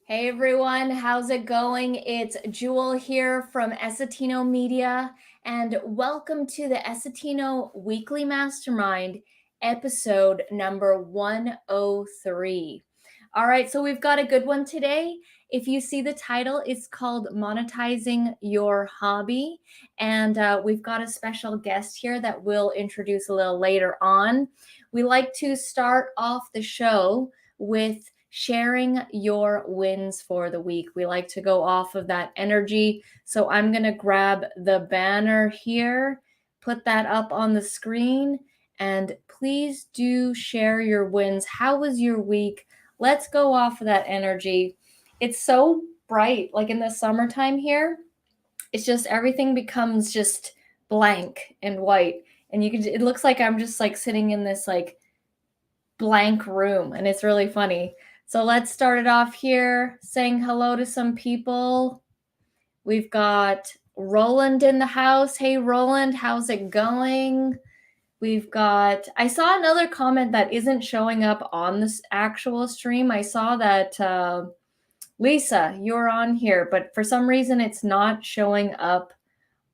Hey everyone, how's it going? It's Jewel here from Essetino Media, and welcome to the Essetino Weekly Mastermind, episode number 103. All right, so we've got a good one today. If you see the title, it's called Monetizing Your Hobby, and we've got a special guest here that we'll introduce a little later on. We like to start off the show with sharing your wins for the week. We like to go off of that energy. So I'm going to grab the banner here, put that up on the screen, and please do share your wins. How was your week? Let's go off of that energy. It's so bright, like in the summertime here. It's just everything becomes just blank and white. And it looks like I'm just like sitting in this like blank room, and it's really funny. So let's start it off here, saying hello to some people. We've got Roland in the house. Hey, Roland, how's it going? I saw another comment that isn't showing up on this actual stream. I saw that Lisa, you're on here, but for some reason it's not showing up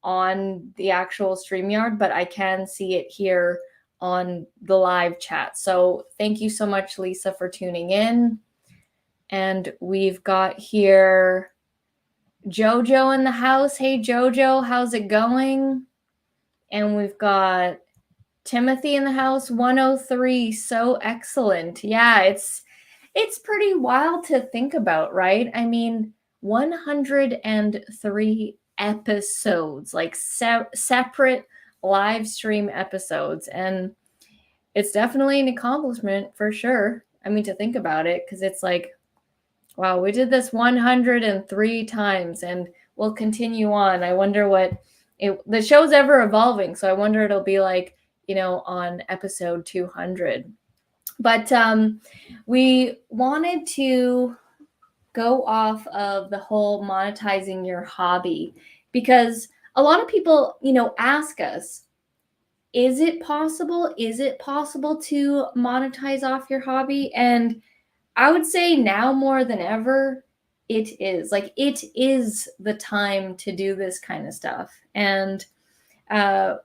on the actual StreamYard, but I can see it here on the live chat. So thank you so much, Lisa, for tuning in. And we've got here Jojo in the house. Hey, Jojo, how's it going? And we've got Timothy in the house, 103. So excellent. Yeah, it's pretty wild to think about, right? I mean, 103 episodes, like separate live stream episodes. And it's definitely an accomplishment for sure. I mean, to think about it, because it's like, wow, we did this 103 times and we'll continue on. I wonder the show's ever evolving. So I wonder it'll be like, on episode 200. But we wanted to go off of the whole monetizing your hobby, because a lot of people, ask us, is it possible? Is it possible to monetize off your hobby? And I would say now more than ever, it is. Like, it is the time to do this kind of stuff. And I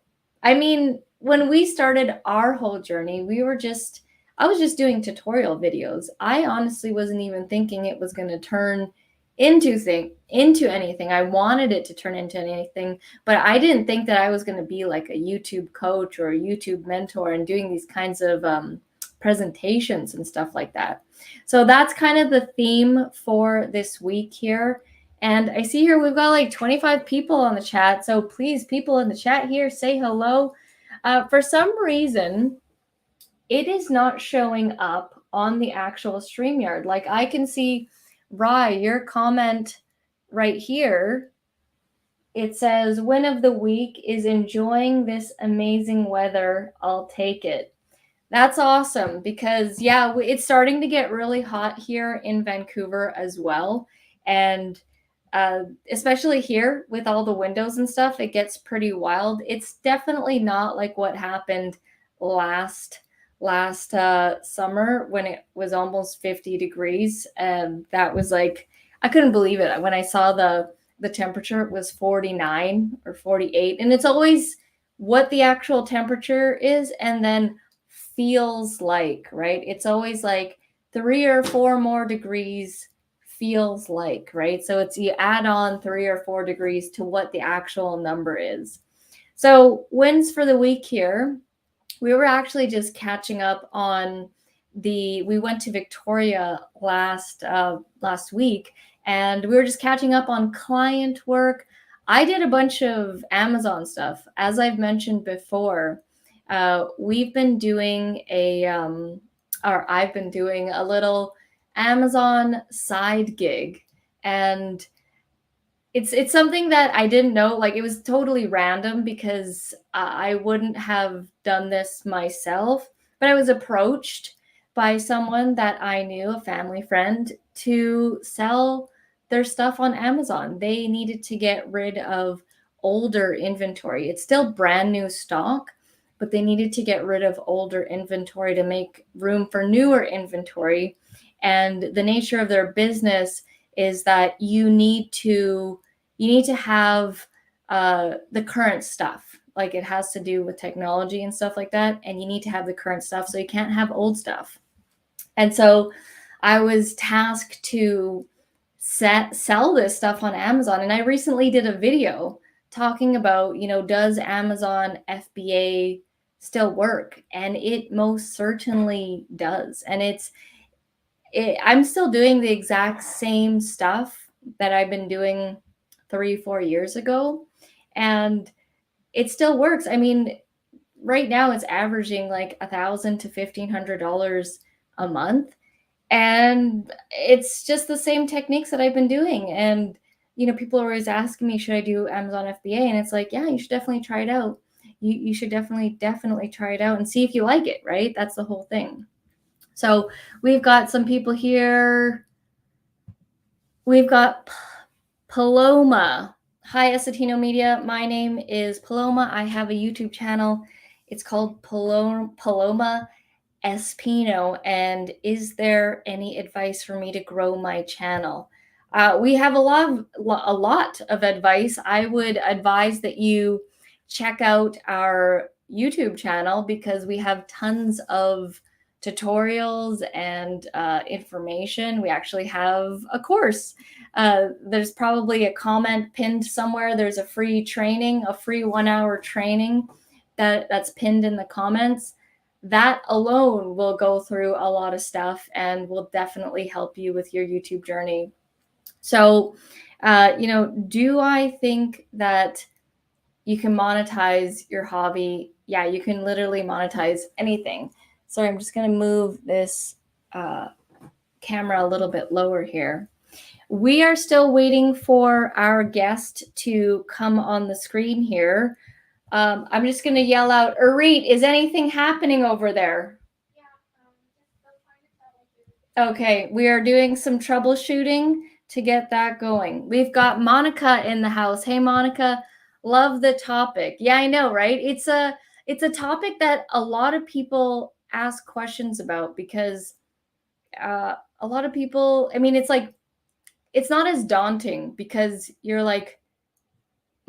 mean, when we started our whole journey, I was just doing tutorial videos. I honestly wasn't even thinking it was going to turn into anything. I wanted it to turn into anything, but I didn't think that I was going to be like a YouTube coach or a YouTube mentor and doing these kinds of presentations and stuff like that. So that's kind of the theme for this week here. And I see here we've got like 25 people on the chat. So please, people in the chat here, say hello. For some reason, it is not showing up on the actual StreamYard. Like, I can see, Rye, your comment right here. It says, win of the week is enjoying this amazing weather. I'll take it. That's awesome, because yeah, it's starting to get really hot here in Vancouver as well. And especially here with all the windows and stuff, it gets pretty wild. It's definitely not like what happened last summer when it was almost 50 degrees. And that was like, I couldn't believe it. When I saw the temperature was 49 or 48. And it's always what the actual temperature is, and then feels like, right? It's always like 3 or 4 more degrees feels like, right? So it's you add on 3 or 4 degrees to what the actual number is. So wins for the week here. We were actually just catching up on we went to Victoria last week, and we were just catching up on client work. I did a bunch of Amazon stuff. As I've mentioned before, we've been doing or I've been doing a little Amazon side gig, and it's something that I didn't know. Like, it was totally random because I wouldn't have done this myself, but I was approached by someone that I knew, a family friend, to sell their stuff on Amazon. They needed to get rid of older inventory. It's still brand new stock, but they needed to get rid of older inventory to make room for newer inventory. And the nature of their business is that you need to have the current stuff. Like, it has to do with technology and stuff like that, and you need to have the current stuff, so you can't have old stuff. And so I was tasked to sell this stuff on Amazon, and I recently did a video talking about, does Amazon FBA still work? And it most certainly does. And I'm still doing the exact same stuff that I've been doing 3-4 years ago, and it still works. I mean, right now it's averaging like $1,000 to $1,500 a month, and it's just the same techniques that I've been doing. And people are always asking me, should I do Amazon FBA? And it's like, yeah, you should definitely try it out. You should definitely try it out and see if you like it, right? That's the whole thing. So we've got some people here. We've got Paloma. Hi, Essetino Media. My name is Paloma. I have a YouTube channel. It's called Paloma Espino. And is there any advice for me to grow my channel? We have a lot of advice. I would advise that you check out our YouTube channel, because we have tons of tutorials and information. We actually have a course. There's probably a comment pinned somewhere. There's a free training, a free 1-hour training that's pinned in the comments. That alone will go through a lot of stuff and will definitely help you with your YouTube journey. So, do I think that you can monetize your hobby? Yeah, you can literally monetize anything. Sorry, I'm just going to move this camera a little bit lower here. We are still waiting for our guest to come on the screen here. I'm just going to yell out, Arit, is anything happening over there? Okay, we are doing some troubleshooting to get that going. We've got Monica in the house. Hey, Monica, love the topic. Yeah, I know, right? It's a topic that a lot of people ask questions about, because a lot of people, I mean, it's like, it's not as daunting, because you're like,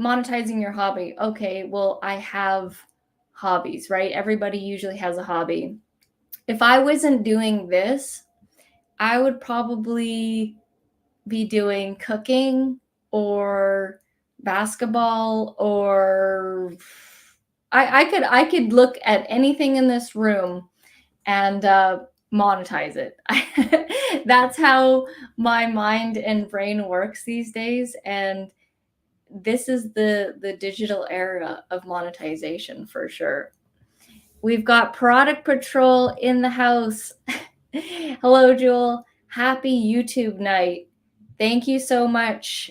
monetizing your hobby. Okay, well, I have hobbies, right? Everybody usually has a hobby. If I wasn't doing this, I would probably be doing cooking or basketball, or I could look at anything in this room and monetize it. That's how my mind and brain works these days. And this is the digital era of monetization for sure. We've got Product Patrol in the house. Hello, Jewel. Happy YouTube night. Thank you so much,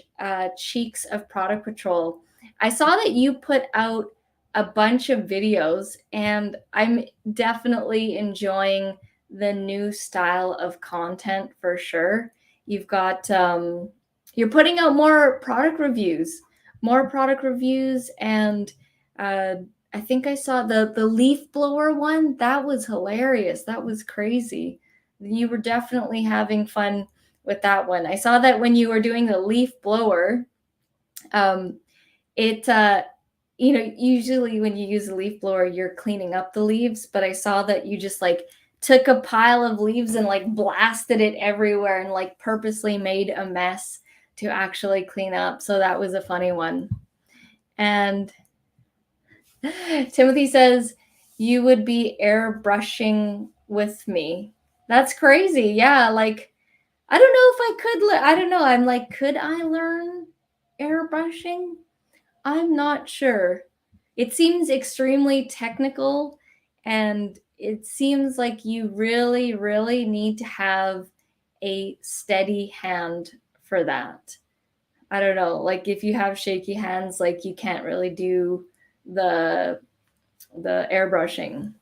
Cheeks of Product Patrol. I saw that you put out a bunch of videos, and I'm definitely enjoying the new style of content for sure. You've got, you're putting out more product reviews, and I think I saw the leaf blower one. That was hilarious. That was crazy. You were definitely having fun with that one. I saw that when you were doing the leaf blower, it you know, usually when you use a leaf blower, you're cleaning up the leaves, but I saw that you just like took a pile of leaves and like blasted it everywhere and like purposely made a mess to actually clean up. So that was a funny one. And Timothy says, you would be airbrushing with me. That's crazy. Yeah, like I don't know if I could. I don't know. I'm like, could I learn airbrushing? I'm not sure. It seems extremely technical, and it seems like you really, really need to have a steady hand for that. I don't know. Like if you have shaky hands, like you can't really do the airbrushing.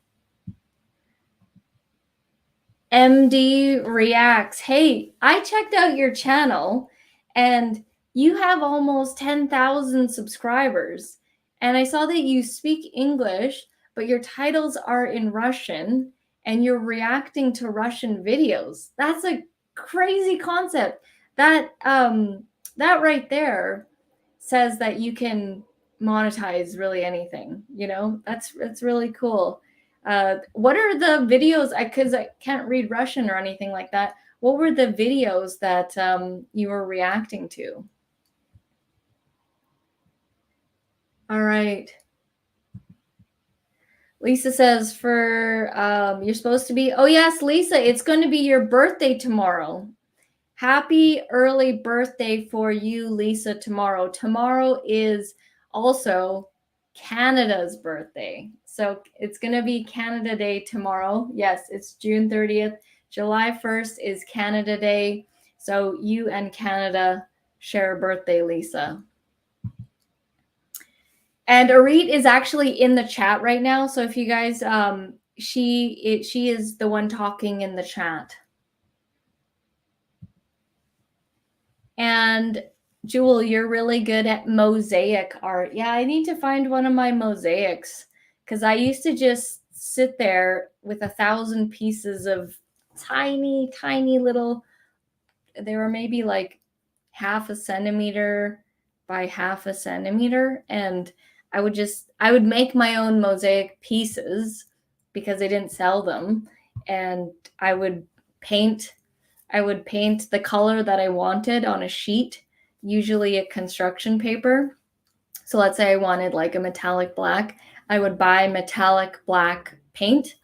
MD Reacts. Hey, I checked out your channel and you have almost 10,000 subscribers. And I saw that you speak English, but your titles are in Russian and you're reacting to Russian videos. That's a crazy concept. That that right there says that you can monetize really anything, you know? That's really cool. What are the videos? Because I can't read Russian or anything like that. What were the videos that you were reacting to? All right. Lisa says for you're supposed to be. Oh yes, Lisa, it's going to be your birthday tomorrow. Happy early birthday for you, Lisa, tomorrow. Tomorrow is also Canada's birthday. So it's going to be Canada Day tomorrow. Yes, it's June 30th. July 1st is Canada Day. So you and Canada share a birthday, Lisa. And Arit is actually in the chat right now. So if you guys, she is the one talking in the chat. And Jewel, you're really good at mosaic art. Yeah, I need to find one of my mosaics because I used to just sit there with 1,000 pieces of tiny, tiny little, they were maybe like half a centimeter by half a centimeter. And I would make my own mosaic pieces because I didn't sell them. And I would paint the color that I wanted on a sheet, usually a construction paper. So let's say I wanted like a metallic black. I would buy metallic black paint,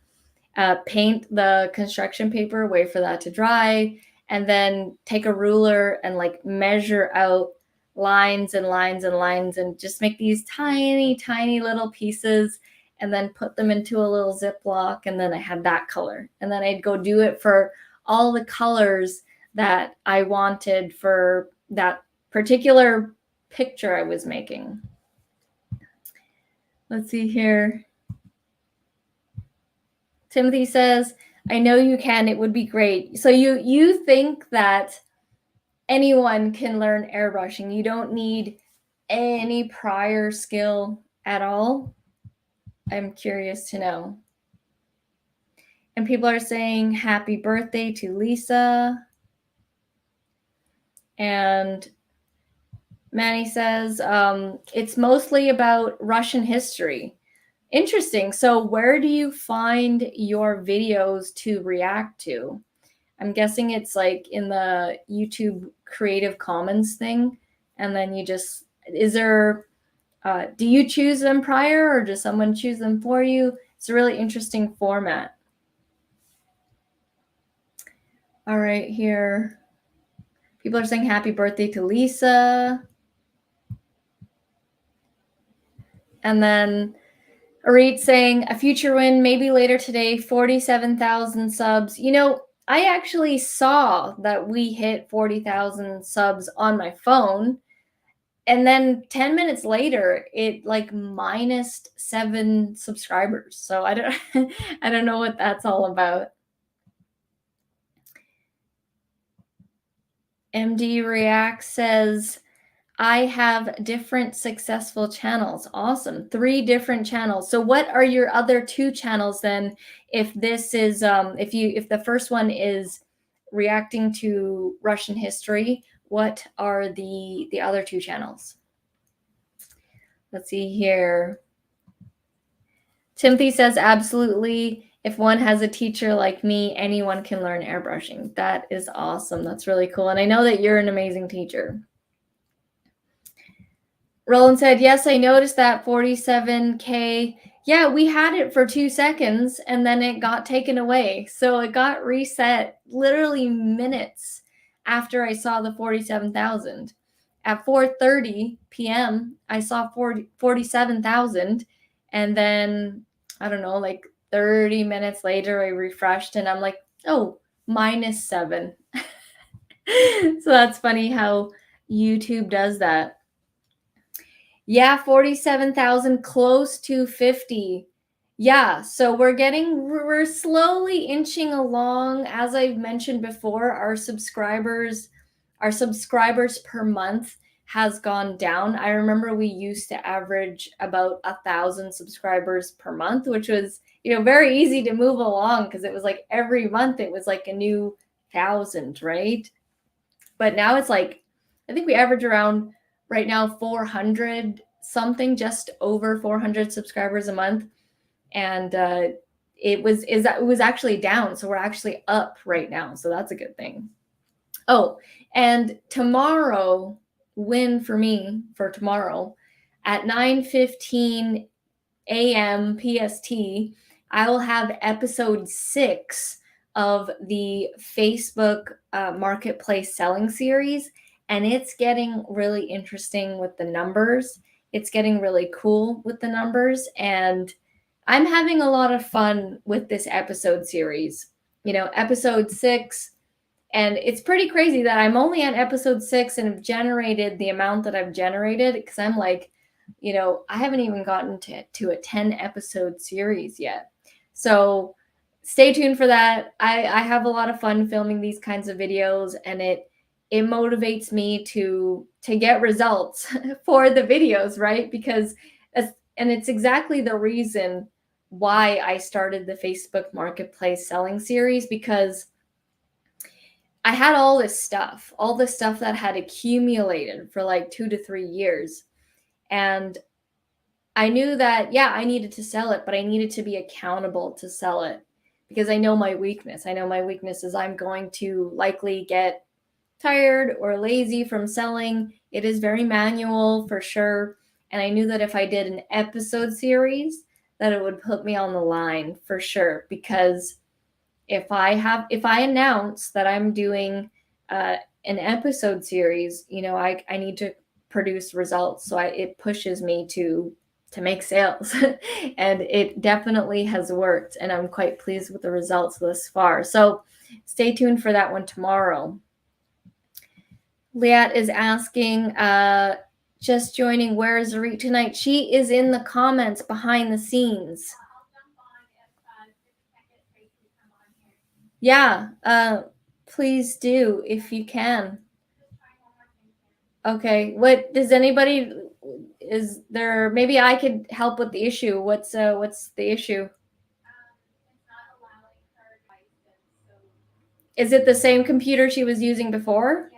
paint the construction paper, wait for that to dry, and then take a ruler and like measure out lines and lines and lines and just make these tiny, tiny little pieces and then put them into a little Ziploc. And then I had that color. And then I'd go do it for all the colors that I wanted for that particular picture I was making. Let's see here. Timothy says, I know you can. It would be great. So you think that anyone can learn airbrushing. You don't need any prior skill at all. I'm curious to know. And people are saying happy birthday to Lisa. And Manny says, it's mostly about Russian history. Interesting. So where do you find your videos to react to? I'm guessing it's like in the YouTube Creative Commons thing. And then you just, is there, do you choose them prior or does someone choose them for you? It's a really interesting format. All right, here. People are saying happy birthday to Lisa. And then Arit saying a future win, maybe later today, 47,000 subs. You know, I actually saw that we hit 40,000 subs on my phone. And then 10 minutes later, it like minus 7 subscribers. So I don't I don't know what that's all about. MD React says, I have different successful channels. Awesome. 3 different channels. So what are your other 2 channels then? If this is if the first one is reacting to Russian history, what are the other 2 channels? Let's see here. Timothy says, absolutely. If one has a teacher like me, anyone can learn airbrushing. That is awesome. That's really cool. And I know that you're an amazing teacher. Roland said, yes, I noticed that 47K. Yeah, we had it for 2 seconds and then it got taken away. So it got reset literally minutes after I saw the 47,000. At 4:30 p.m., I saw 47,000. And then, I don't know, like 30 minutes later, I refreshed and I'm like, oh, -7. So that's funny how YouTube does that. Yeah, 47,000, close to 50. Yeah, so we're slowly inching along. As I've mentioned before, our subscribers per month has gone down. I remember we used to average about 1,000 subscribers per month, which was, very easy to move along because it was like every month it was like a new 1,000, right? But now it's like, I think we average around right now 400 something, just over 400 subscribers a month. And it was actually down. So we're actually up right now. So that's a good thing. Oh, and tomorrow, win for me for tomorrow at 9:15 a.m. PST, I will have episode 6 of the Facebook Marketplace Selling Series. And it's getting really interesting with the numbers. It's getting really cool with the numbers. And I'm having a lot of fun with this episode series. Episode 6. And it's pretty crazy that I'm only on episode 6 and have generated the amount that I've generated because I'm like, I haven't even gotten to a 10 episode series yet. So stay tuned for that. I have a lot of fun filming these kinds of videos, and it motivates me to get results for the videos, right? Because it's exactly the reason why I started the Facebook Marketplace Selling Series, because I had all this stuff that had accumulated for like 2 to 3 years. And I knew that, yeah, I needed to sell it, but I needed to be accountable to sell it because I know my weakness. I know my weakness is I'm going to likely get tired or lazy from selling. It is very manual for sure. And I knew that if I did an episode series, that it would put me on the line for sure. Because if I announce that I'm doing an episode series, I need to produce results. So it pushes me to make sales. And it definitely has worked. And I'm quite pleased with the results thus far. So stay tuned for that one tomorrow. Liat is asking, just joining, where is Zarit tonight? She is in the comments behind the scenes. Yeah, please do if you can. Okay, what does anybody, is there, maybe I could help with the issue. What's the issue? Is it the same computer she was using before?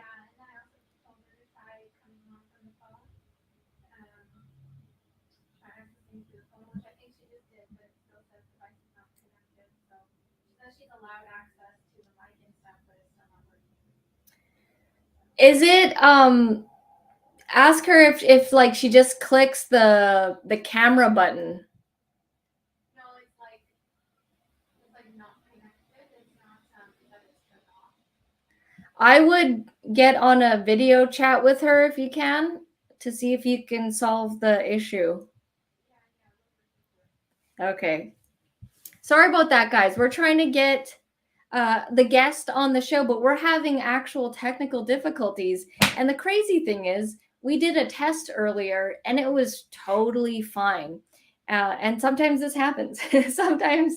Is it ask her if like she just clicks the camera button. I would get on a video chat with her if you can, to see if you can solve the issue. Okay. Sorry about that, guys. We're trying to get the guest on the show, but we're having actual technical difficulties. And the crazy thing is, we did a test earlier and it was totally fine. And sometimes this happens. Sometimes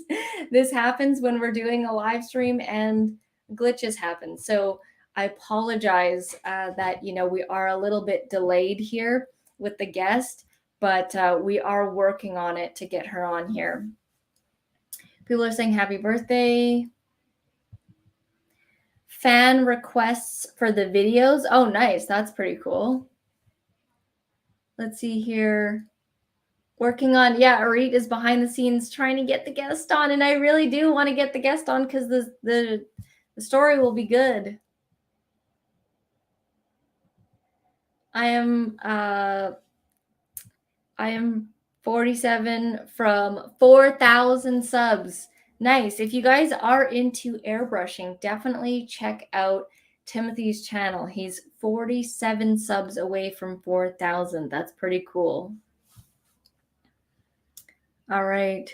this happens when we're doing a live stream and glitches happen. So I apologize that, we are a little bit delayed here with the guest, but we are working on it to get her on here. People are saying happy birthday. Fan requests for the videos. Oh, nice. That's pretty cool. Let's see here. working on, Arit is behind the scenes trying to get the guest on, and I really do want to get the guest on because the story will be good. I am 47 from 4,000 subs. Nice. If you guys are into airbrushing, definitely check out Timothy's channel. He's 47 subs away from 4,000. That's pretty cool. All right.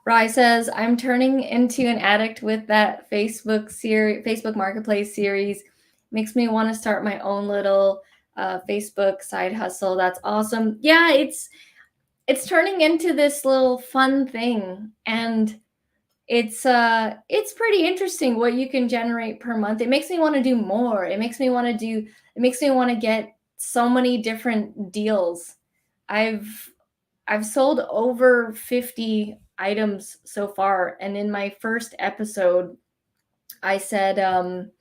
Rye says, I'm turning into an addict with that Facebook Marketplace series. Makes me want to start my own little Facebook side hustle. That's awesome. Yeah, it's turning into this little fun thing, and it's pretty interesting what you can generate per month. It makes me want to do more. It makes me want to get so many different deals. I've sold over 50 items so far, and in my first episode I said I'm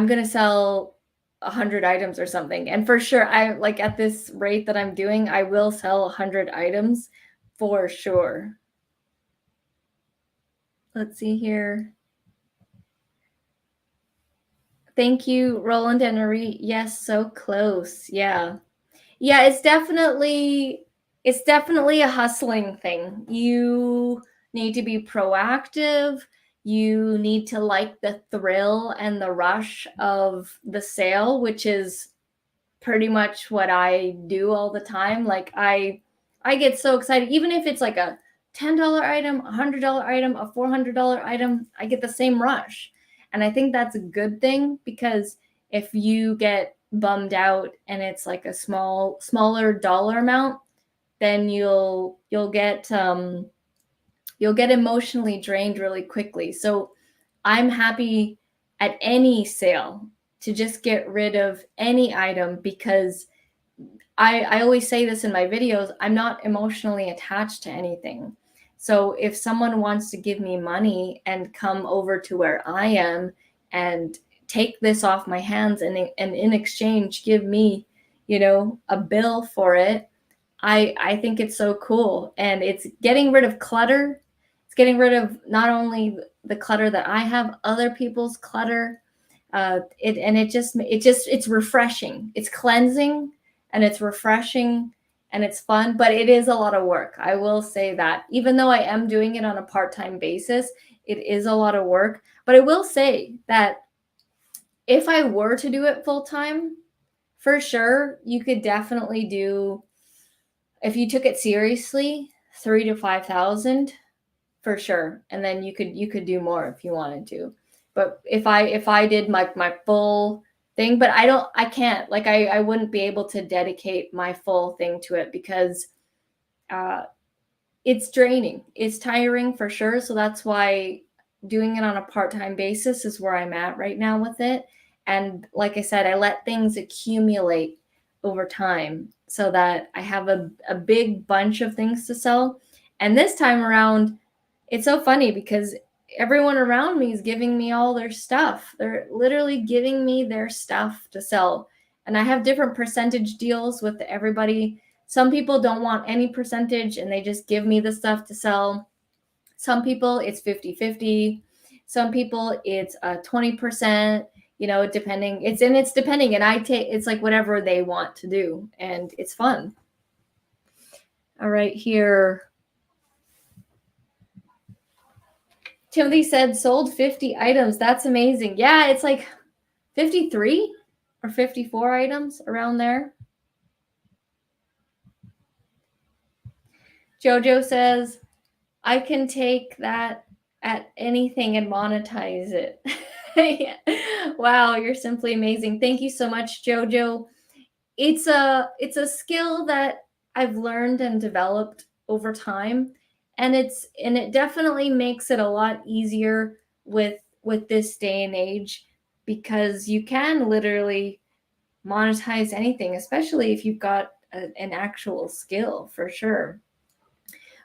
gonna sell 100 items or something, and for sure, I like, at this rate that I'm doing, I will sell 100 items for sure. Let's see here. Thank you, Roland and Marie. Yes, so close. Yeah, it's definitely a hustling thing. You need to be proactive. You need to like the thrill and the rush of the sale, which is pretty much what I do all the time. Like, I get so excited, even if it's like a $10 item, a $100 item, a $400 item, I get the same rush. And I think that's a good thing, because if you get bummed out and it's like a smaller dollar amount, then you'll get emotionally drained really quickly. So I'm happy at any sale to just get rid of any item, because I always say this in my videos, I'm not emotionally attached to anything. So if someone wants to give me money and come over to where I am and take this off my hands, and in exchange give me, a bill for it, I think it's so cool. And it's getting rid of clutter. It's getting rid of not only the clutter that I have, other people's clutter. It's refreshing. It's cleansing, and it's refreshing, and it's fun, but it is a lot of work. I will say that, even though I am doing it on a part-time basis, it is a lot of work. But I will say that if I were to do it full-time, for sure, you could definitely do, if you took it seriously, 3,000 to 5,000 for sure. And then you could do more if you wanted to. But if I did my full thing, but I can't, like, I wouldn't be able to dedicate my full thing to it, because it's draining. It's tiring for sure. So that's why doing it on a part-time basis is where I'm at right now with it. And like I said, I let things accumulate over time so that I have a big bunch of things to sell. And this time around, it's so funny because everyone around me is giving me all their stuff. They're literally giving me their stuff to sell. And I have different percentage deals with everybody. Some people don't want any percentage and they just give me the stuff to sell. Some people it's 50-50. Some people it's 20%, depending. It's depending. And it's like whatever they want to do. And it's fun. All right, here. Timothy said sold 50 items. That's amazing. Yeah, it's like 53 or 54 items around there. Jojo says, I can take that at anything and monetize it. Yeah. Wow, you're simply amazing. Thank you so much, Jojo. It's a skill that I've learned and developed over time. And it definitely makes it a lot easier with this day and age, because you can literally monetize anything, especially if you've got an actual skill, for sure.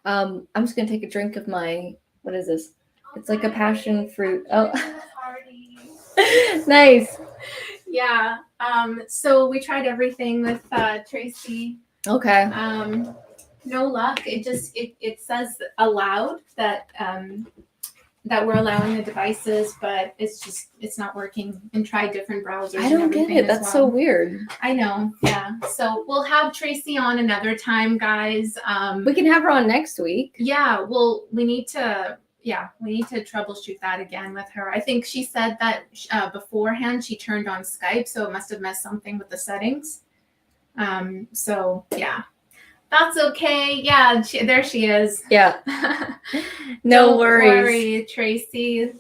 I'm just gonna take a drink of my, what is this? It's like a passion fruit. Oh, nice. Yeah. So we tried everything with Tracy. Okay. No luck. It says allowed that that we're allowing the devices, but it's not working. And tried different browsers. I don't get it. That's so weird. I know. Yeah. So we'll have Tracy on another time, guys. We can have her on next week. Yeah. Well, we need to troubleshoot that again with her. I think she said that beforehand she turned on Skype, so it must have messed something with the settings. So yeah, that's okay. Yeah, there she is. Yeah. No Don't worries. worry, Tracy.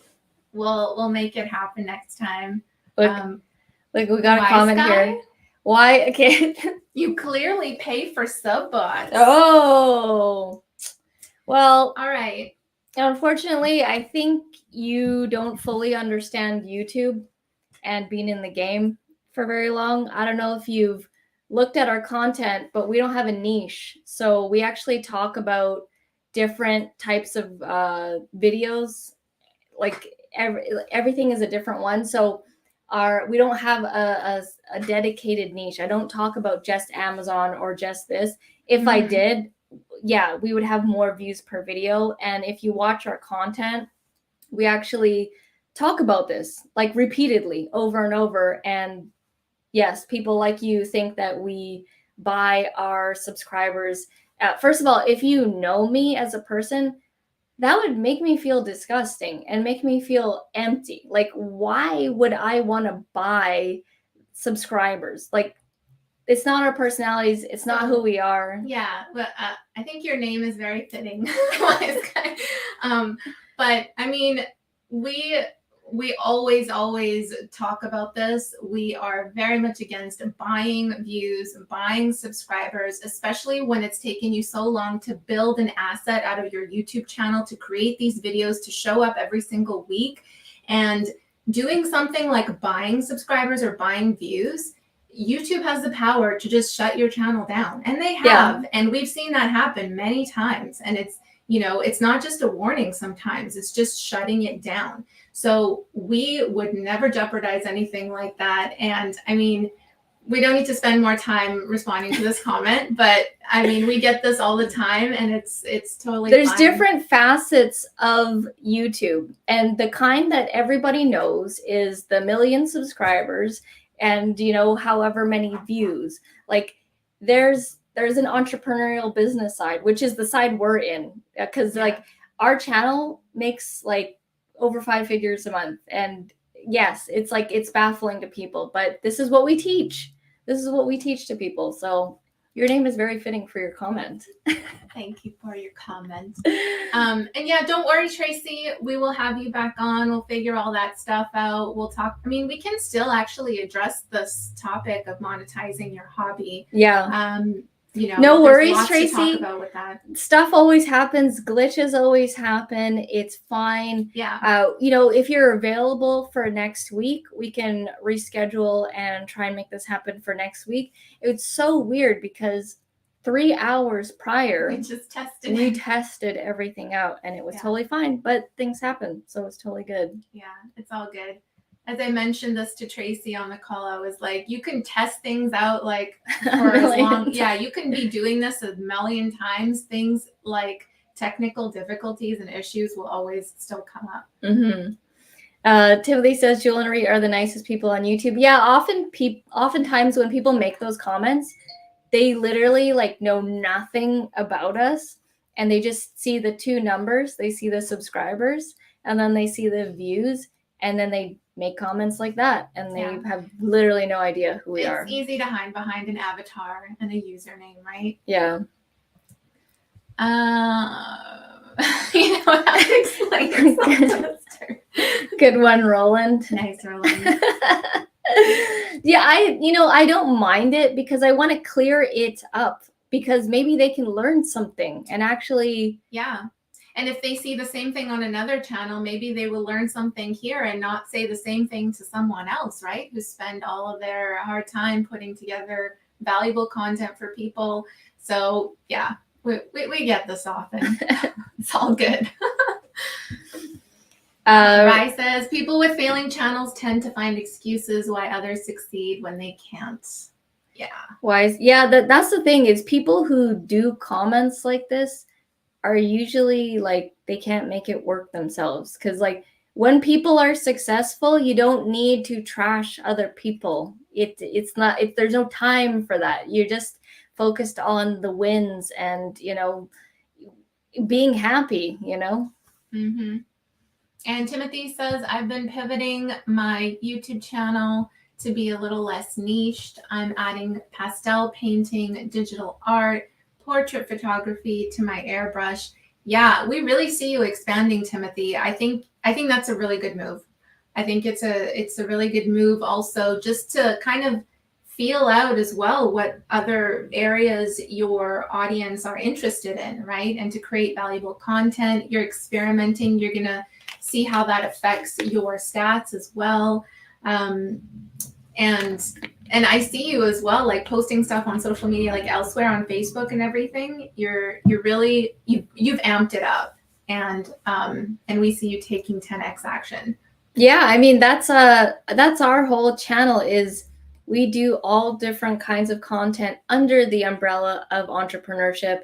We'll make it happen next time. Look, we got a comment here. Why? Okay. You clearly pay for sub bots. Oh. Well. All right. Unfortunately, I think you don't fully understand YouTube and being in the game for very long. I don't know if you've looked at our content, but we don't have a niche. So we actually talk about different types of videos. Like everything is a different one. So we don't have a dedicated niche. I don't talk about just Amazon or just this. If I did, yeah, we would have more views per video. And if you watch our content, we actually talk about this like repeatedly over and over. And yes, people like you think that we buy our subscribers. First of all, if you know me as a person, that would make me feel disgusting and make me feel empty. Like, why would I want to buy subscribers? Like, it's not our personalities. It's not who we are. Yeah, but I think your name is very fitting. But I mean, we always talk about this. We are very much against buying views, buying subscribers, especially when it's taken you so long to build an asset out of your YouTube channel, to create these videos, to show up every single week. And doing something like buying subscribers or buying views, YouTube has the power to just shut your channel down, and they have. And we've seen that happen many times. And it's, you know, it's not just a warning sometimes, it's just shutting it down. So we would never jeopardize anything like that. And I mean, we don't need to spend more time responding to this comment, but I mean, we get this all the time, and it's totally There's fine. Different facets of YouTube, and the kind that everybody knows is the 1 million subscribers and, you know, however many views. Like there's an entrepreneurial business side, which is the side we're in, because like our channel makes like over 5 figures a month. And yes, it's like, it's baffling to people, but this is what we teach. This is what we teach to people. So your name is very fitting for your comment. Thank you for your comment. And yeah, don't worry, Tracy. We will have you back on. We'll figure all that stuff out. We'll talk. I mean, we can still actually address this topic of monetizing your hobby. Yeah. You know, no worries, Tracy. To talk about with that. Stuff always happens. Glitches always happen. It's fine. Yeah. You know, if you're available for next week, we can reschedule and try and make this happen for next week. It's so weird because 3 hours prior, we tested everything out, and it was totally fine. But things happen, so it's totally good. Yeah, it's all good. As I mentioned this to Tracy on the call, I was like, you can test things out like for as long. Yeah, you can be doing this a million times. Things like technical difficulties and issues will always still come up. Timothy says Jewel and Marie are the nicest people on YouTube. Yeah, oftentimes when people make those comments, they literally like know nothing about us, and they just see the 2 numbers. They see the subscribers, and then they see the views, and then they make comments like that, and they have literally no idea who we are. It's easy to hide behind an avatar and a username, right? Yeah. You know how to explain yourself. Good one, Roland. Nice, Roland. Yeah, I don't mind it because I want to clear it up, because maybe they can learn something and actually. Yeah. And if they see the same thing on another channel, maybe they will learn something here and not say the same thing to someone else, right? Who spend all of their hard time putting together valuable content for people. So yeah, we get this often. It's all good. Rai says people with failing channels tend to find excuses why others succeed when they can't. Yeah. Wise. Yeah, that's the thing is people who do comments like this are usually like they can't make it work themselves. Because like when people are successful, you don't need to trash other people. It's not there's no time for that. You're just focused on the wins and being happy, Mm-hmm. And Timothy says, I've been pivoting my YouTube channel to be a little less niched. I'm adding pastel painting, digital art, portrait photography to my airbrush. Yeah, we really see you expanding, Timothy. I think that's a really good move. I think it's a really good move also just to kind of feel out as well what other areas your audience are interested in, right? And to create valuable content. You're experimenting, you're going to see how that affects your stats as well. And I see you as well, like posting stuff on social media, like elsewhere on Facebook and everything. You're really you've amped it up, and we see you taking 10x action. Yeah, I mean that's our whole channel is we do all different kinds of content under the umbrella of entrepreneurship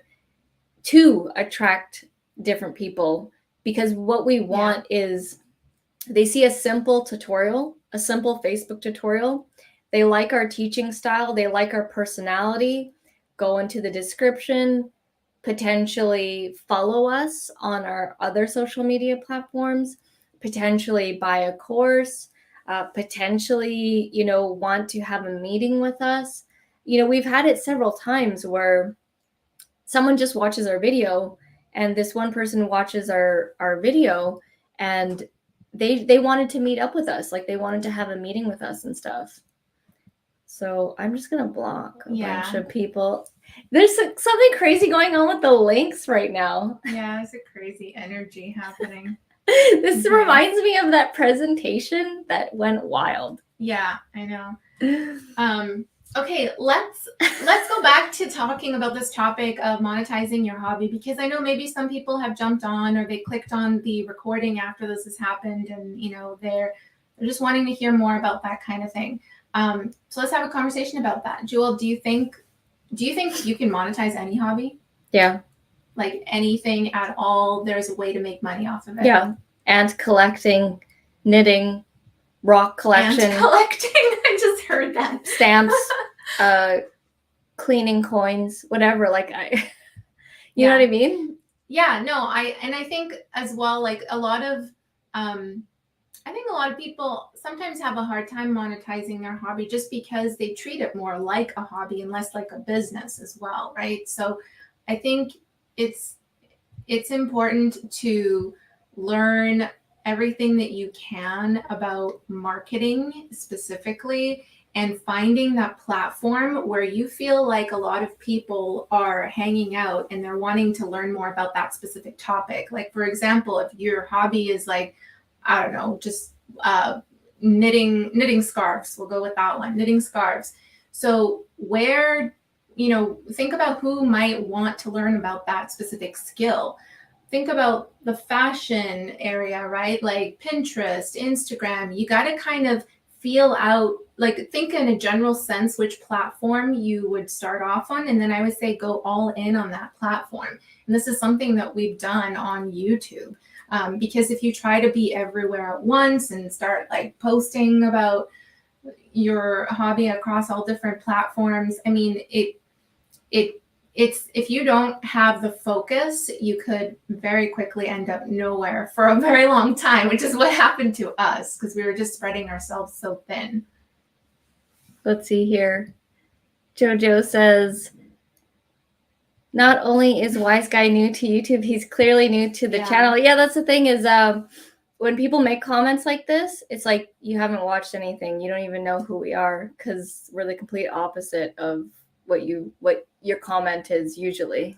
to attract different people, because what we want is they see a simple tutorial, a simple Facebook tutorial. They like our teaching style, they like our personality, go into the description, potentially follow us on our other social media platforms, potentially buy a course, potentially, want to have a meeting with us. We've had it several times where someone just watches our video and this one person watches our video and they wanted to meet up with us, like they wanted to have a meeting with us and stuff. So I'm just gonna block a bunch of people. There's something crazy going on with the links right now. Yeah, it's a crazy energy happening. This reminds me of that presentation that went wild. Yeah, I know. Okay, let's go back to talking about this topic of monetizing your hobby, because I know maybe some people have jumped on or they clicked on the recording after this has happened, and they're just wanting to hear more about that kind of thing. So let's have a conversation about that. Jewel, do you think you can monetize any hobby? Yeah. Like anything at all, there's a way to make money off of it. Yeah. And collecting, knitting, rock collection. And collecting. I just heard that. Stamps, cleaning coins, whatever. Like you know what I mean? Yeah, no, I think as well, like a lot of I think a lot of people sometimes have a hard time monetizing their hobby just because they treat it more like a hobby and less like a business as well, right? So I think it's important to learn everything that you can about marketing specifically, and finding that platform where you feel like a lot of people are hanging out and they're wanting to learn more about that specific topic. Like, for example, if your hobby is like, I don't know, just knitting scarves, we'll go with that one, knitting scarves. So where, think about who might want to learn about that specific skill. Think about the fashion area, right? Like Pinterest, Instagram. You got to kind of feel out, like think in a general sense which platform you would start off on, and then I would say go all in on that platform. And this is something that we've done on YouTube, because if you try to be everywhere at once and start like posting about your hobby across all different platforms, I mean, it's if you don't have the focus, you could very quickly end up nowhere for a very long time, which is what happened to us because we were just spreading ourselves so thin. Let's see here. Jojo says, not only is Wise Guy new to YouTube, he's clearly new to the channel. Yeah, that's the thing is when people make comments like this, it's like you haven't watched anything. You don't even know who we are, because we're the complete opposite of what your comment is usually.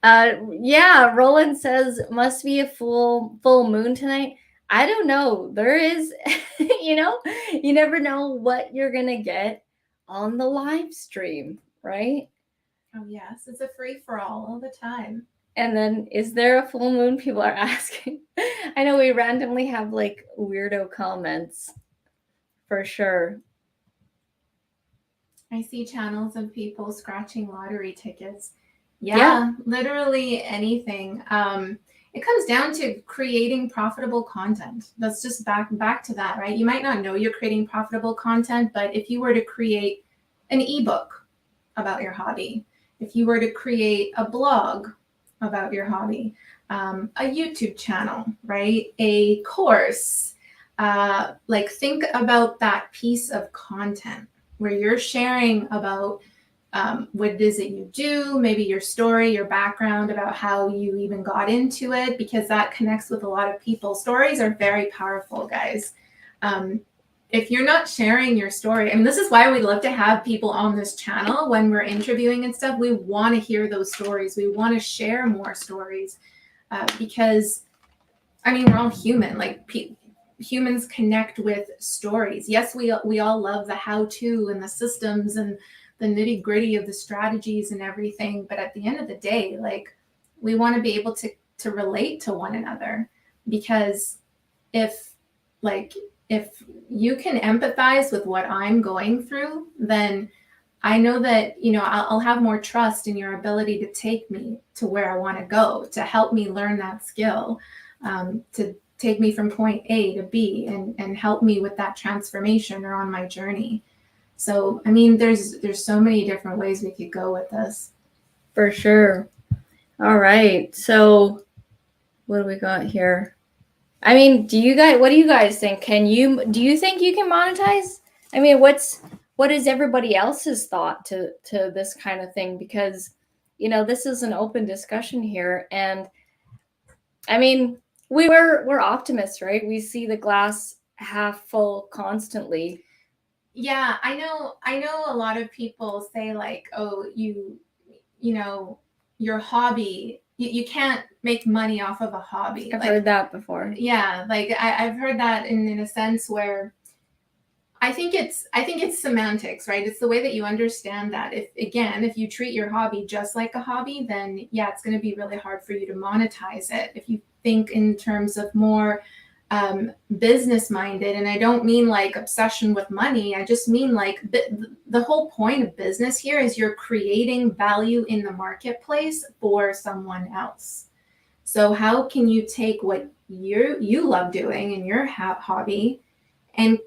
Yeah, Roland says, must be a full moon tonight. I don't know. There is, you never know what you're going to get on the live stream, right? Oh, yes. It's a free for all the time. And then, is there a full moon? People are asking. I know we randomly have like weirdo comments for sure. I see channels of people scratching lottery tickets. Yeah. Literally anything. It comes down to creating profitable content. That's just back to that, right? You might not know you're creating profitable content, but if you were to create an ebook about your hobby, if you were to create a blog about your hobby, a YouTube channel, right? A course, like think about that piece of content where you're sharing about what it is that you do, maybe your story, your background about how you even got into it, because that connects with a lot of people. Stories are very powerful, guys. If you're not sharing your story, I mean, this is why we love to have people on this channel when we're interviewing and stuff. We want to hear those stories. We want to share more stories because, I mean, we're all human. Like humans connect with stories. Yes, we all love the how-to and the systems and the nitty-gritty of the strategies and everything, but at the end of the day, like, we want to be able to relate to one another, because if you can empathize with what I'm going through, then I know that, you know, I'll have more trust in your ability to take me to where I want to go, to help me learn that skill, to take me from point A to B and help me with that transformation or on my journey. So, I mean, there's so many different ways we could go with this. For sure. All right. So what do we got here? I mean, what do you guys think? Do you think you can monetize? I mean, what is everybody else's thought to this kind of thing? Because, you know, this is an open discussion here. And I mean, we're optimists, right? We see the glass half full constantly. Yeah, I know a lot of people say like, oh, you know, your hobby, you can't make money off of a hobby. I've heard that before. Yeah, like I've heard that in a sense where I think it's semantics, right? It's the way that you understand that. If you treat your hobby just like a hobby, then yeah, it's going to be really hard for you to monetize it. If you think in terms of more business minded, and I don't mean like obsession with money, I just mean like the whole point of business here is you're creating value in the marketplace for someone else. So how can you take what you love doing in your hobby and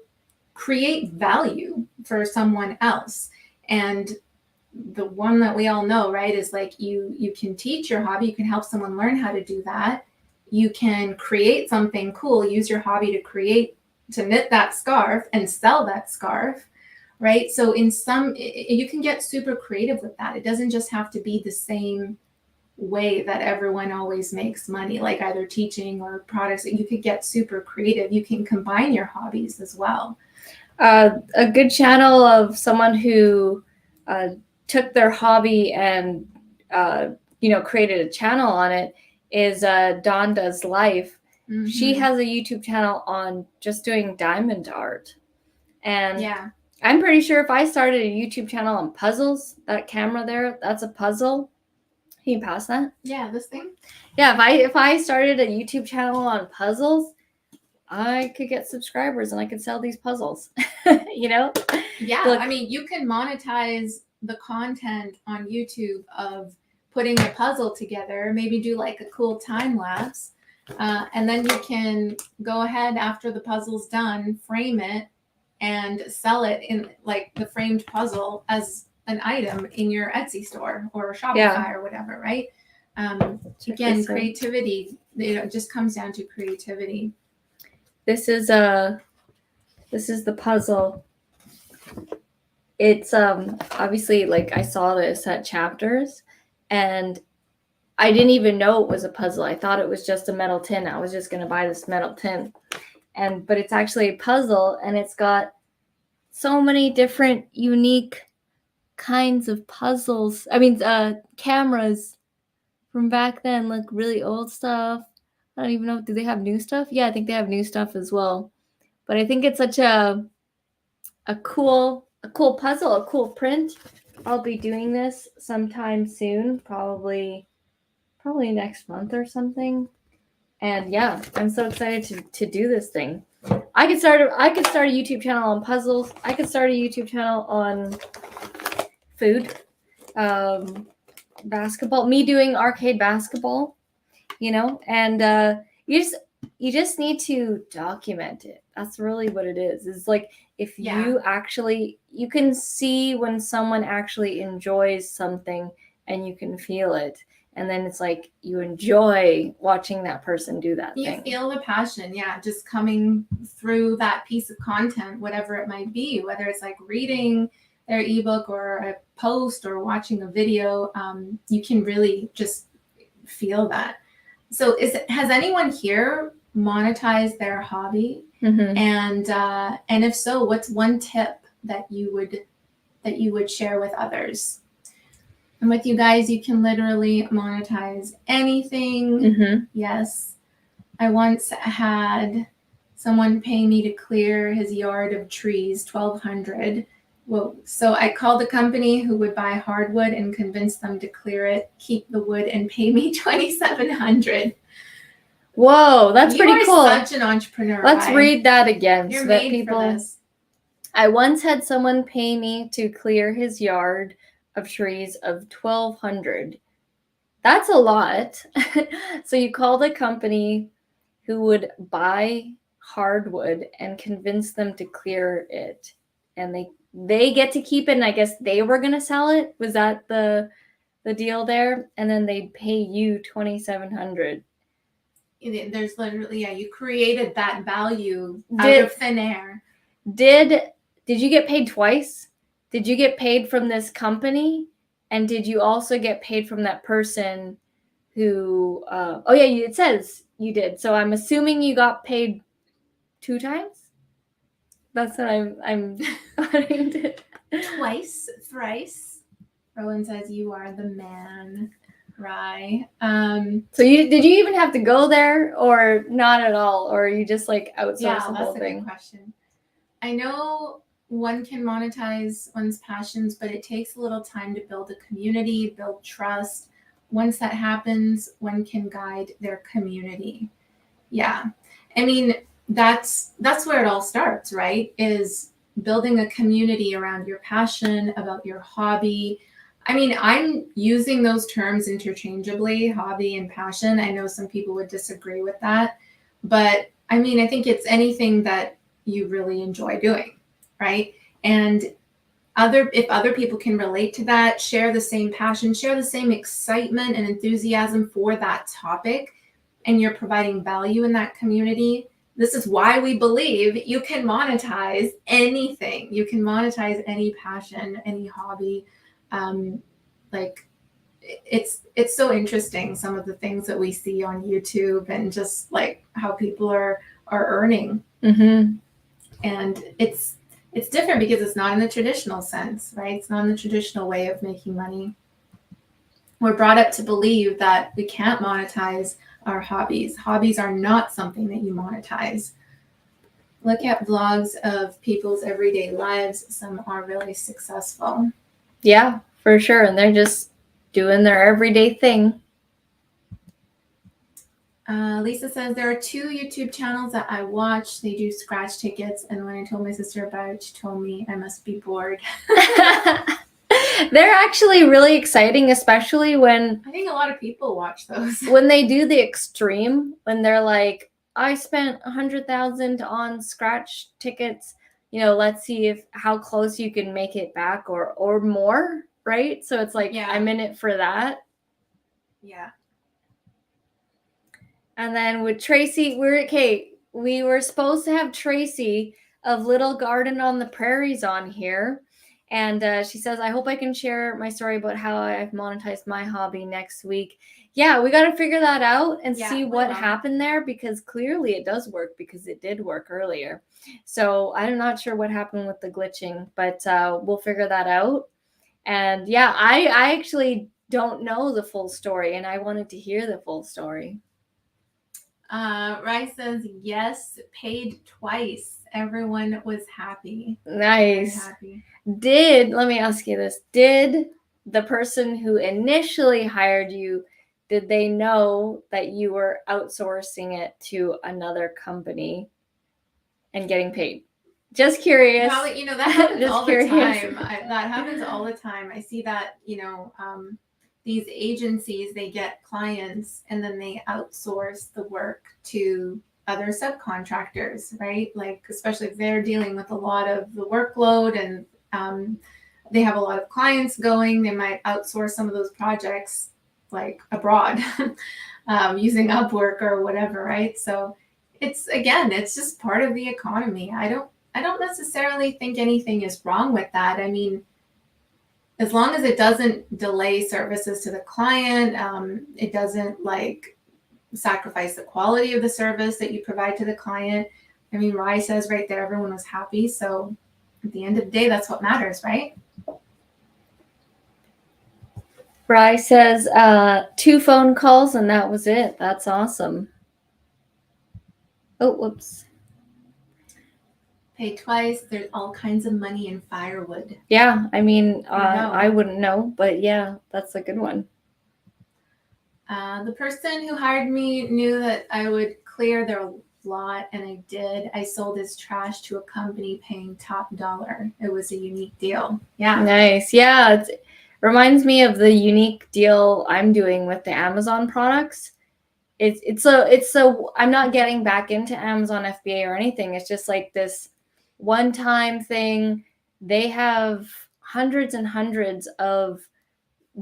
create value for someone else? And the one that we all know, right, is like you can teach your hobby, you can help someone learn how to do that. You can create something cool, use your hobby to knit that scarf and sell that scarf, right? So you can get super creative with that. It doesn't just have to be the same way that everyone always makes money, like either teaching or products. You could get super creative. You can combine your hobbies as well. A good channel of someone who took their hobby and created a channel on it is Dawn Does Life. Mm-hmm. She has a YouTube channel on just doing diamond art. And yeah, I'm pretty sure if I started a YouTube channel on puzzles, that camera there, that's a puzzle. Can you pass that? Yeah, this thing? Yeah, if I started a YouTube channel on puzzles, I could get subscribers and I could sell these puzzles, you know? Yeah, I mean, you can monetize the content on YouTube of putting a puzzle together, maybe do like a cool time lapse, and then you can go ahead after the puzzle's done, frame it, and sell it in like the framed puzzle as an item in your Etsy store or Shopify or whatever, right? Again, creativity, it just comes down to creativity. This is the puzzle. It's obviously, like, I saw this at Chapters and I didn't even know it was a puzzle. I thought it was just a metal tin. I was just going to buy this metal tin. But it's actually a puzzle, and it's got so many different unique kinds of puzzles. I mean, cameras from back then, like really old stuff. I don't even know. Do they have new stuff? Yeah, I think they have new stuff as well. But I think it's such a cool puzzle, a cool print. I'll be doing this sometime soon, probably probably next month or something. And yeah, I'm so excited to do this thing. I could start a YouTube channel on puzzles. I could start a YouTube channel on food, basketball, me doing arcade basketball, and you just need to document it. That's really what it is. It's like if you can see when someone actually enjoys something and you can feel it. And then it's like you enjoy watching that person do that thing. You feel the passion, just coming through that piece of content, whatever it might be, whether it's like reading their ebook or a post or watching a video, you can really just feel that. So has anyone here monetized their hobby? Mm-hmm. And if so, what's one tip that you would share with others? And with you guys, you can literally monetize anything. Mm-hmm. Yes. I once had someone pay me to clear his yard of trees, $1,200. Well, so I called a company who would buy hardwood and convince them to clear it, keep the wood, and pay me $2,700. Whoa, that's pretty cool. You're such an entrepreneur. Let's read that again. You're made for this. I once had someone pay me to clear his yard of trees of $1,200. That's a lot. So you called a company who would buy hardwood and convince them to clear it, and they get to keep it, and I guess they were going to sell it. Was that the deal there? And then they'd pay you $2,700. There's literally, you created that value out of thin air. Did you get paid twice? Did you get paid from this company? And did you also get paid from that person who, it says you did. So I'm assuming you got paid 2 times? That's what I'm wanting to. Twice, thrice. Rowan says you are the man, Rye. So did you even have to go there or not at all? Or you just like outsource the whole thing? That's a good question. I know one can monetize one's passions, but it takes a little time to build a community, build trust. Once that happens, one can guide their community. Yeah. I mean, that's where it all starts, right? Is building a community around your passion, about your hobby. I mean, I'm using those terms interchangeably, hobby and passion. I know some people would disagree with that, but I mean, I think it's anything that you really enjoy doing, right? And if other people can relate to that, share the same passion, share the same excitement and enthusiasm for that topic, and you're providing value in that community, this is why we believe you can monetize anything. You can monetize any passion, any hobby. It's so interesting, some of the things that we see on YouTube and just like how people are earning. Mm-hmm. And it's different because it's not in the traditional sense, right? It's not in the traditional way of making money. We're brought up to believe that we can't monetize our hobbies. Hobbies are not something that you monetize. Look at vlogs of people's everyday lives. Some are really successful. Yeah, for sure. And they're just doing their everyday thing. Lisa says, there are 2 YouTube channels that I watch. They do scratch tickets. And when I told my sister about it, she told me I must be bored. They're actually really exciting, especially when... I think a lot of people watch those. When they do the extreme, when they're like, I spent $100,000 on scratch tickets, let's see how close you can make it back or more, right? So it's like, I'm in it for that. Yeah. And then with Tracy, we were supposed to have Tracy of Little Garden on the Prairies on here. And she says, I hope I can share my story about how I've monetized my hobby next week. Yeah, we got to figure that out and see what happened there, because clearly it does work, because it did work earlier. So I'm not sure what happened with the glitching, but we'll figure that out. And yeah, I actually don't know the full story, and I wanted to hear the full story. Rice says, yes, paid twice. Everyone was happy. Nice. Happy. Let me ask you this. Did the person who initially hired you did they know that you were outsourcing it to another company and getting paid? Just curious. Probably, that happens Just all curious. the time. That happens all the time. I see that, these agencies, they get clients and then they outsource the work to other subcontractors, right? Like, especially if they're dealing with a lot of the workload and they have a lot of clients going, they might outsource some of those projects like abroad using Upwork or whatever, right? So it's just part of the economy. I don't necessarily think anything is wrong with that. I mean, as long as it doesn't delay services to the client, it doesn't like sacrifice the quality of the service that you provide to the client. I mean, Rye says right there, everyone was happy. So at the end of the day, that's what matters, right? Rye says 2 phone calls and that was it. That's awesome. Oh, whoops. Pay twice. There's all kinds of money in firewood. Yeah, I mean, I wouldn't know, but yeah, that's a good one. The person who hired me knew that I would clear their lot, and I did. I sold his trash to a company paying top dollar. It was a unique deal. Yeah. Nice. Yeah, it reminds me of the unique deal I'm doing with the Amazon products. It's so I'm not getting back into Amazon FBA or anything. It's just like this one-time thing. They have hundreds and hundreds of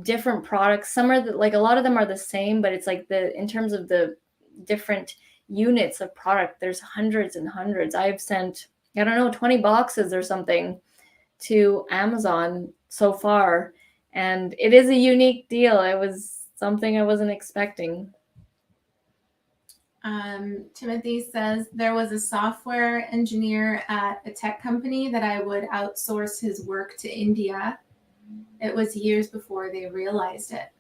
different products. Some are like a lot of them are the same, but it's like in terms of the different units of product, there's hundreds and hundreds. I've sent, I don't know, 20 boxes or something to Amazon so far, and it is a unique deal. It was something I wasn't expecting. Timothy says there was a software engineer at a tech company that I would outsource his work to India. It was years before they realized it.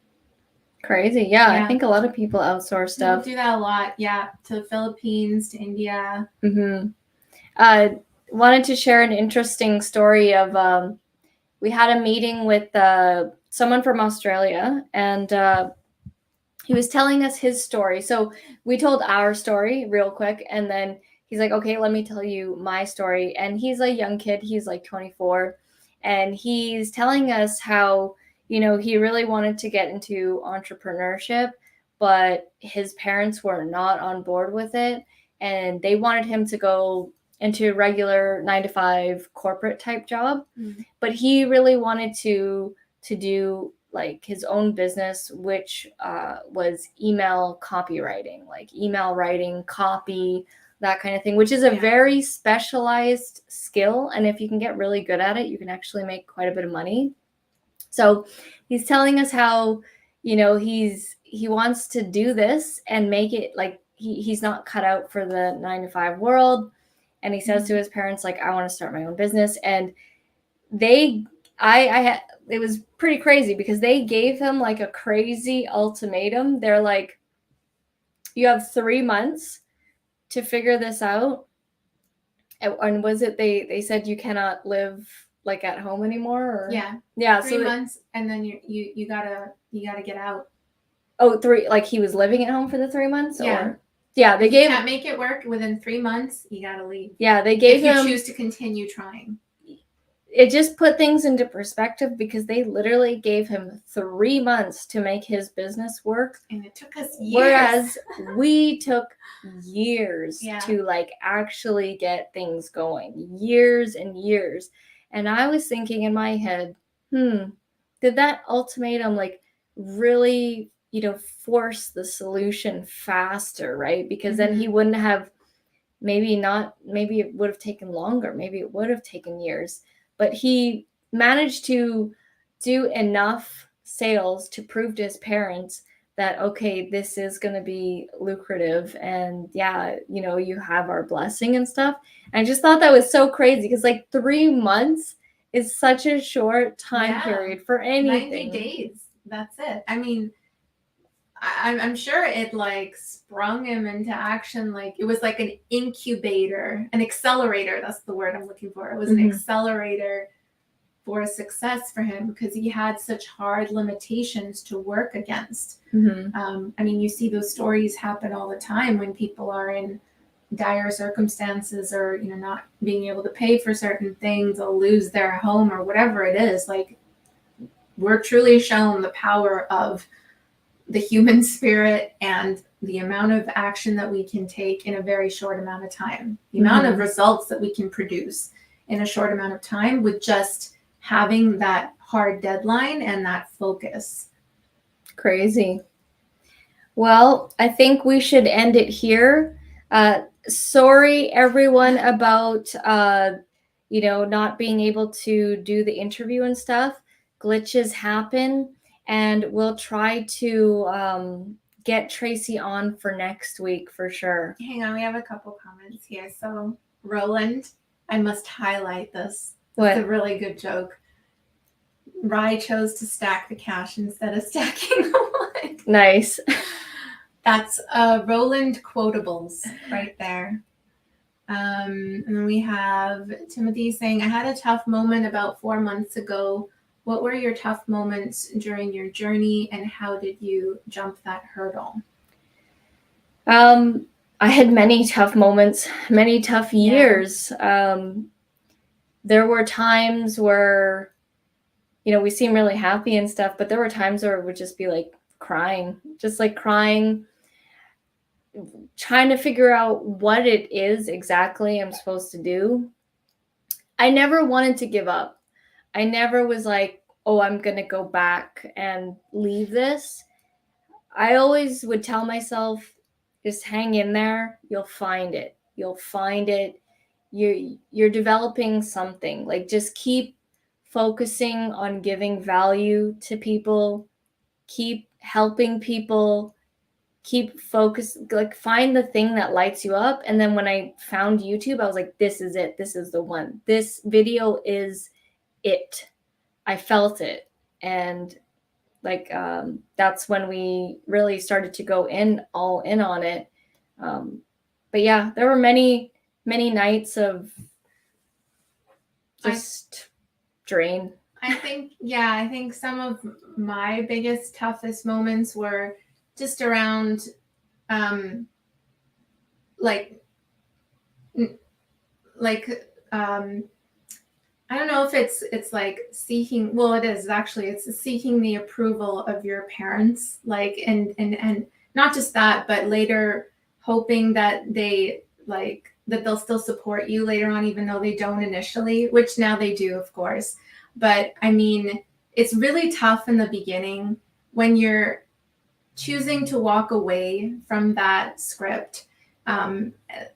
Crazy. Yeah. I think a lot of people outsource stuff. People do that a lot. Yeah. To the Philippines, to India. Wanted to share an interesting story of we had a meeting with someone from Australia, and he was telling us his story. So we told our story real quick, and then he's like, okay, let me tell you my story. And he's a young kid. He's like 24. And he's telling us how, he really wanted to get into entrepreneurship, but his parents were not on board with it. And they wanted him to go into a regular 9-to-5 corporate type job. Mm-hmm. But he really wanted to do like his own business, which was email copywriting, like email writing, copy, that kind of thing, which is a very specialized skill. And if you can get really good at it, you can actually make quite a bit of money. So he's telling us how, he wants to do this and make it like he's not cut out for the 9-to-5 world. And he says to his parents, like, I want to start my own business. And it was pretty crazy because they gave him like a crazy ultimatum. They're like, you have 3 months to figure this out. And was it they said you cannot live like at home anymore? Or? Yeah. 3 months, and then you gotta get out. Oh, 3, like he was living at home for the 3 months? Yeah. Or? Yeah, they gave. You can't make it work within 3 months. You gotta leave. Yeah, they gave him. If you choose to continue trying. It just put things into perspective because they literally gave him 3 months to make his business work. And it took us years. Whereas we took years to like actually get things going. Years and years. And I was thinking in my head, did that ultimatum like really, force the solution faster, right? Because then he wouldn't have, maybe it would have taken longer. Maybe it would have taken years. But he managed to do enough sales to prove to his parents that, okay, this is going to be lucrative. And you have our blessing and stuff. And I just thought that was so crazy because like 3 months is such a short time period for anything. 90 days. That's it. I mean, I'm sure it like sprung him into action. Like it was like an incubator, an accelerator. That's the word I'm looking for. It was an accelerator for success for him because he had such hard limitations to work against. I mean, you see those stories happen all the time when people are in dire circumstances or, you know, not being able to pay for certain things or lose their home or whatever it is. Like, we're truly shown the power of the human spirit and the amount of action that we can take in a very short amount of time, the amount of results that we can produce in a short amount of time with just having that hard deadline and that focus. Crazy. Well, I think we should end it here. Sorry, everyone, about not being able to do the interview and stuff. Glitches happen, and we'll try to get Tracy on for next week for sure. Hang on, we have a couple comments here. So, Roland, I must highlight this. What? It's a really good joke. Rye chose to stack the cash instead of stacking the wood. Nice. That's Roland Quotables right there. And then we have Timothy saying, I had a tough moment about 4 months ago. What were your tough moments during your journey and how did you jump that hurdle? I had many tough moments, many tough years. There were times where, we seem really happy and stuff, but there were times where it would just be like crying, trying to figure out what it is exactly I'm supposed to do. I never wanted to give up. I never was like, oh, I'm going to go back and leave this. I always would tell myself, just hang in there. You'll find it. You're developing something. Like, just keep focusing on giving value to people, keep helping people, keep focused, like find the thing that lights you up. And then when I found YouTube, I was like, this is it. This is the one. This video is it. I felt it. And that's when we really started to go all in on it. But yeah, there were many nights of just drain. I think some of my biggest, toughest moments were just around, I don't know if it's like seeking, well, it is actually, it's seeking the approval of your parents, like, and not just that, but later hoping that that they'll still support you later on, even though they don't initially, which now they do, of course. But I mean, it's really tough in the beginning when you're choosing to walk away from that script and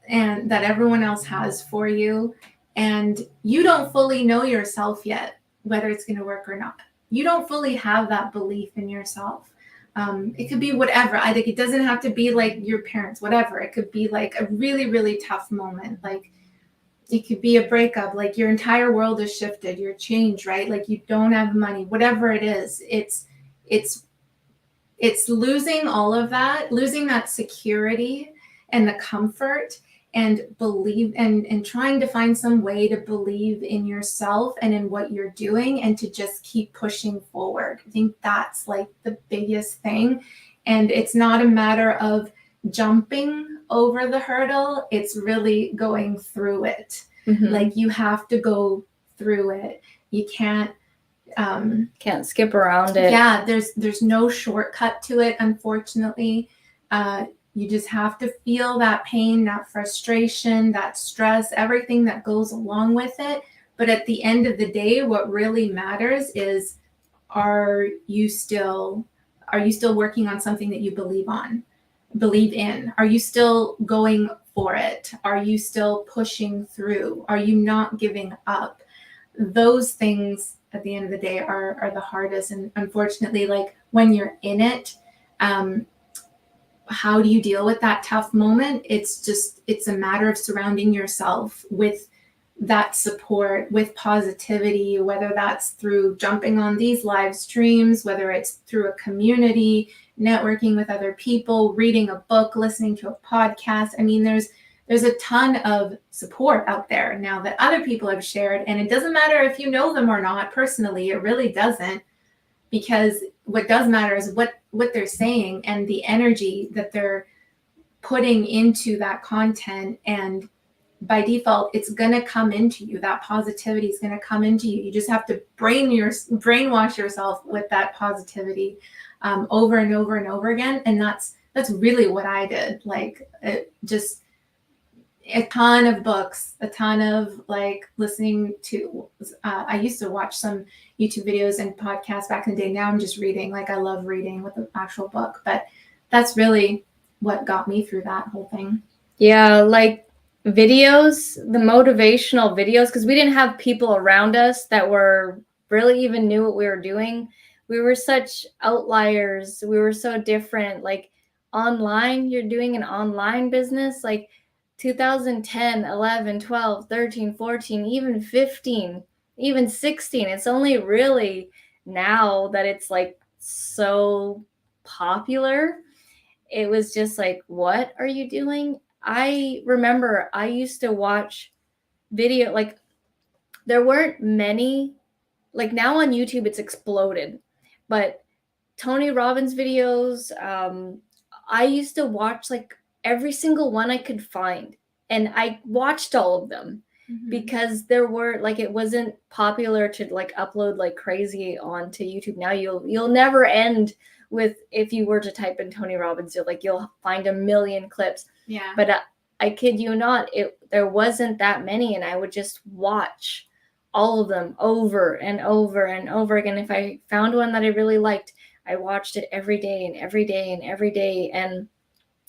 that everyone else has for you. And you don't fully know yourself yet, whether it's going to work or not. You don't fully have that belief in yourself. It could be whatever. I think it doesn't have to be like your parents, whatever. It could be like a really, really tough moment. Like, it could be a breakup, like your entire world has shifted, you're changed, right? Like, you don't have money, whatever it is. It's losing all of that, losing that security and the comfort, and believe and trying to find some way to believe in yourself and in what you're doing and to just keep pushing forward. I think that's like the biggest thing. And it's not a matter of jumping over the hurdle. It's really going through it. Like, you have to go through it. You can't skip around it. Yeah, there's no shortcut to it, unfortunately. You just have to feel that pain, that frustration, that stress, everything that goes along with it. But at the end of the day, what really matters is, are you still working on something that you believe in? Are you still going for it? Are you still pushing through? Are you not giving up? Those things at the end of the day are the hardest. And unfortunately, like, when you're in it, how do you deal with that tough moment? It's a matter of surrounding yourself with that support, with positivity, whether that's through jumping on these live streams, whether it's through a community, networking with other people, reading a book, listening to a podcast. I mean, there's a ton of support out there now that other people have shared. And it doesn't matter if you know them or not personally, it really doesn't, because what does matter is what they're saying and the energy that they're putting into that content. And by default, it's going to come into you. That positivity is going to come into you. You just have to brainwash yourself with that positivity over and over and over again. And that's really what I did. Like, just a ton of books, a ton of like listening to, I used to watch some YouTube videos and podcasts back in the day. Now I'm just reading. Like, I love reading with an actual book, but that's really what got me through that whole thing. Yeah, like videos, the motivational videos, because we didn't have people around us that were really even knew what we were doing. We were such outliers. We were so different. Like online, you're doing an online business, like 2010, 11, 12, 13, 14, even 15, even 16. It's only really now that it's like so popular. It was just like, what are you doing? I remember I used to watch video, like there weren't many, like now on YouTube it's exploded, but Tony Robbins videos, I used to watch like every single one I could find, and I watched all of them because there were like, it wasn't popular to like upload like crazy onto YouTube. Now you'll never end with, if you were to type in Tony Robbins, you'll find a million clips. Yeah. But I kid you not, there wasn't that many, and I would just watch all of them over and over and over again. If I found one that I really liked, I watched it every day and every day and every day. And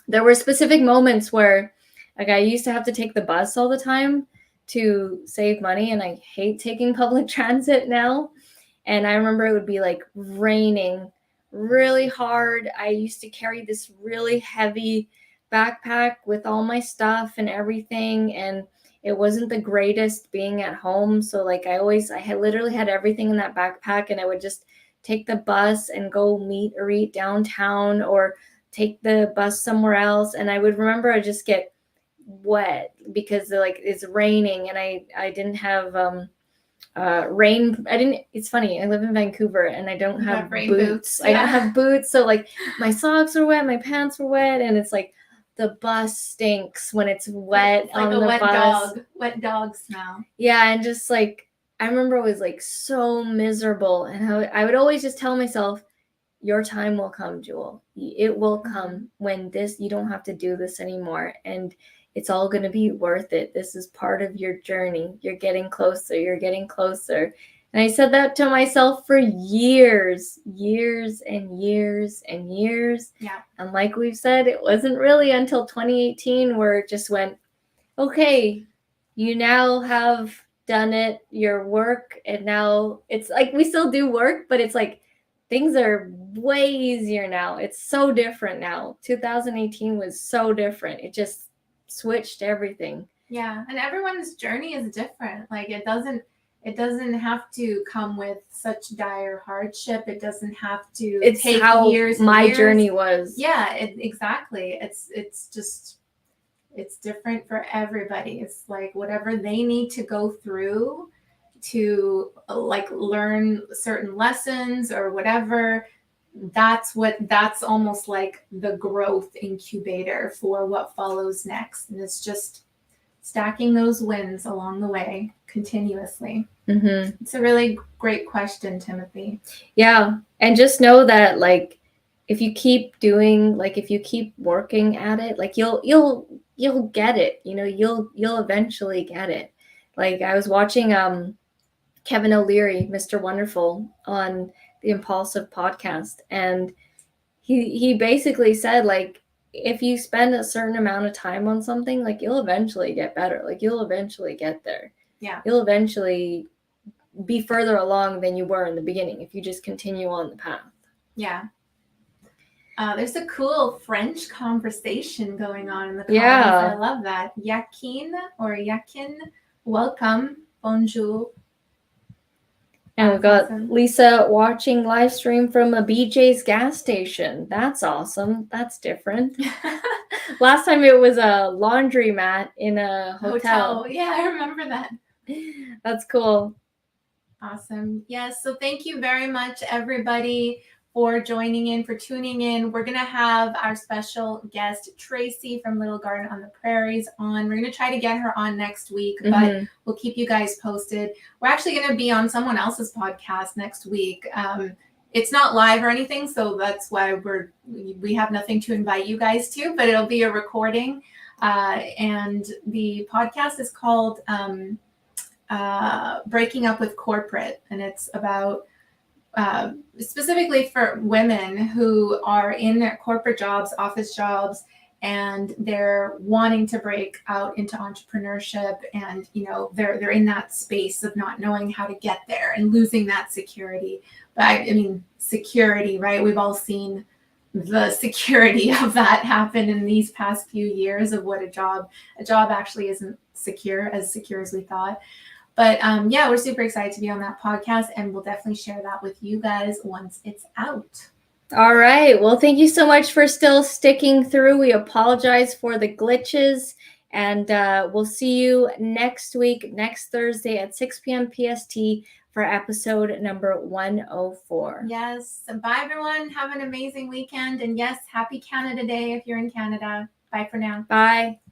there were specific moments where, like, I used to have to take the bus all the time to save money, and I hate taking public transit now. And I remember it would be like raining really hard. I used to carry this really heavy backpack with all my stuff and everything, and it wasn't the greatest being at home. So like I had literally had everything in that backpack, and I would just take the bus and go meet or eat downtown, or take the bus somewhere else. And I would remember I just get wet because like it's raining, and I didn't have rain. It's funny, I live in Vancouver and I don't have boots. Yeah. I don't have boots, so like my socks are wet, my pants were wet, and it's like the bus stinks when it's wet. It's like on a the wet bus. wet dog smell. Yeah, and just like I remember it was like so miserable, and I would always just tell myself, your time will come, Jewel. It will come when you don't have to do this anymore, and it's all going to be worth it. This is part of your journey. You're getting closer. You're getting closer. And I said that to myself for years and years and years. Yeah. And like we've said, it wasn't really until 2018 where it just went, okay, you now have done it, your work, and now it's like we still do work, but it's like things are way easier now. It's so different now. 2018 was so different. It just switched everything. Yeah, and everyone's journey is different. Like it doesn't have to come with such dire hardship. It doesn't have to take how years. My years. journey was. Yeah, exactly. It's just, it's different for everybody. It's like whatever they need to go through to like learn certain lessons or whatever. That's almost like the growth incubator for what follows next. And it's just stacking those wins along the way continuously. It's a really great question, Timothy. Yeah. And just know that like if you keep doing, like if you keep working at it, like you'll get it. You'll eventually get it. Like I was watching Kevin O'Leary, Mr. Wonderful, on the Impulsive podcast, and he basically said, like, if you spend a certain amount of time on something, like you'll eventually get better. Like you'll eventually get there. Yeah. You'll eventually be further along than you were in the beginning if you just continue on the path. Yeah. There's a cool French conversation going on in the comments. Yeah. I love that. Yakin, welcome. Bonjour. And we've That's got awesome. Lisa watching live stream from a BJ's gas station. That's awesome. That's different. Last time it was a laundromat in a hotel. Yeah, I remember that. That's cool. Awesome. Yes. So thank you very much, everybody, for joining in, for tuning in. We're going to have our special guest, Tracy from Little Garden on the Prairies, on. We're going to try to get her on next week, but we'll keep you guys posted. We're actually going to be on someone else's podcast next week. It's not live or anything, so that's why we have nothing to invite you guys to, but it'll be a recording. And the podcast is called Breaking Up with Corporate, and it's about specifically for women who are in their corporate jobs, office jobs, and they're wanting to break out into entrepreneurship, and they're in that space of not knowing how to get there and losing that security. But I mean, security, right? We've all seen the security of that happen in these past few years of what a job actually isn't secure as we thought. But yeah, we're super excited to be on that podcast, and we'll definitely share that with you guys once it's out. All right. Well, thank you so much for still sticking through. We apologize for the glitches, and we'll see you next week, next Thursday at 6 p.m. PST for episode number 104. Yes. Bye, everyone. Have an amazing weekend. And yes, happy Canada Day if you're in Canada. Bye for now. Bye.